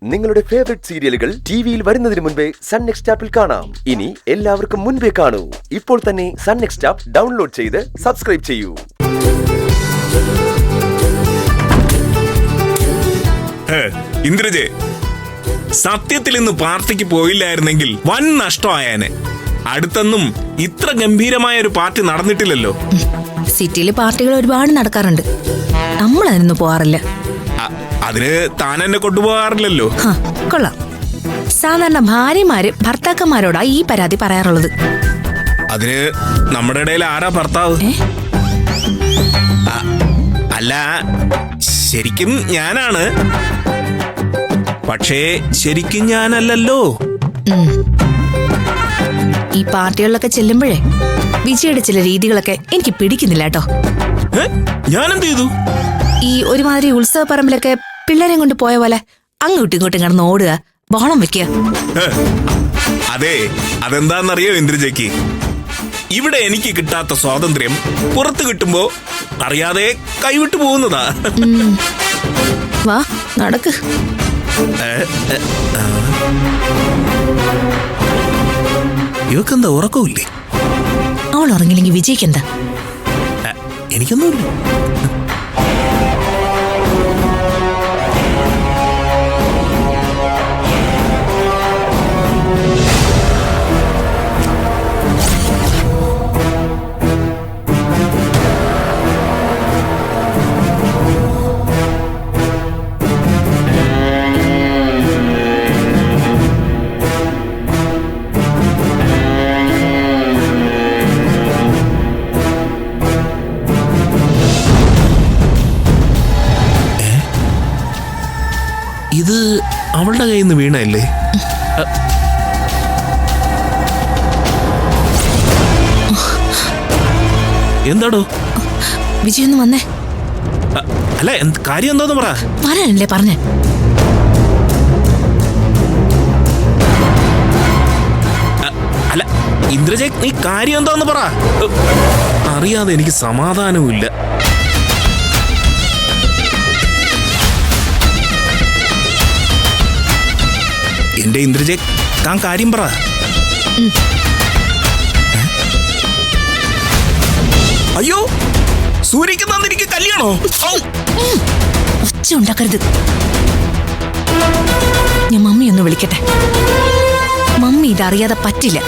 നിങ്ങളുടെ ഫേവറേറ്റ് സീരിയലുകൾ ടിവിയിൽ വരുന്നതിന് മുൻപേ സൺ നെക്സ്റ്റ് ആപ്പിൽ കാണാം. ഇനി എല്ലാവർക്കും മുൻപേ കാണൂ. ഇപ്പോൾ തന്നെ സൺ നെക്സ്റ്റ് ആപ്പ് ഡൗൺലോഡ് ചെയ്ത് സബ്സ്ക്രൈബ് ചെയ്യൂ. ഇന്ദ്രജെ, സത്യത്തിൽ ഇന്ന് പാർട്ടിക്ക് പോയില്ലായിരുന്നെങ്കിൽ വൻ നഷ്ടമായേനെ. അടുത്തൊന്നും ഇത്ര ഗംഭീരമായ ഒരു പാർട്ടി നടന്നിട്ടില്ലല്ലോ. സിറ്റിയിലെ പാർട്ടികൾ ഒരുപാട് നടക്കാറുണ്ട്, നമ്മൾ അതിനൊന്നും പോവാറില്ല. അതിന് താൻ എന്നെ കൊണ്ടുപോകാറില്ലല്ലോ. കൊള്ളാം. സാധാരണ ഭാര്യമാര് ഭർത്താക്കന്മാരോടാ ഈ പരാതി പറയാറുള്ളത്. അതിന് നമ്മുടെ ഇടയിൽ ആരാ ഭർത്താവ്? അല്ല, ശരിക്കും ഞാനാണ്. പക്ഷേ ശരിക്കും ഞാനല്ലല്ലോ. ഈ പാർട്ടികളിലൊക്കെ ചെല്ലുമ്പോഴേ വിജയുടെ ചില രീതികളൊക്കെ എനിക്ക് പിടിക്കുന്നില്ല കേട്ടോ. ഞാനെന്ത് ചെയ്തു? ഈ ഒരുമാതിരി ഉത്സവ പറമ്പിലൊക്കെ പിള്ളേരെ കൊണ്ട് പോയ പോലെ അങ്ങോട്ടും ഇങ്ങോട്ടും കിടന്ന് ഓടുക, ബഹളം വെക്കുക. അതെ, അതെന്താന്നറിയോ ഇന്ദ്രജയ്ക്ക്? ഇവിടെ എനിക്ക് കിട്ടാത്ത സ്വാതന്ത്ര്യം പുറത്ത് കിട്ടുമ്പോ അറിയാതെ കൈവിട്ടു പോകുന്നതാ. വാ, നടക്ക്. ഇവക്കെന്താ ഉറക്കമില്ലേ? അവൾ ഉറങ്ങില്ലെങ്കിൽ വിജയിക്കെന്താ? എനിക്കൊന്നുമില്ല. ഇത് അവളുടെ കയ്യിൽ നിന്ന് വീണല്ലേ? എന്താടോ? വിജയൊന്ന് വന്നേ. അല്ല, കാര്യം എന്താന്ന് പറ. വരാനല്ലേ പറഞ്ഞേ? അല്ല ഇന്ദ്രജയ്, നീ കാര്യം എന്താന്ന് പറ. അറിയാതെ എനിക്ക് സമാധാനവും ഇല്ല. എന്റെ ഇന്ദ്രജയ്, താൻ കാര്യം പറ. അയ്യോ, സൂര്യക്ക് തന്നിരിക്കും കല്യാണോ? ഒച്ച ഉണ്ടാക്കരുത്. ഞാൻ മമ്മി ഒന്ന് വിളിക്കട്ടെ. മമ്മി ഇതറിയാതെ പറ്റില്ല.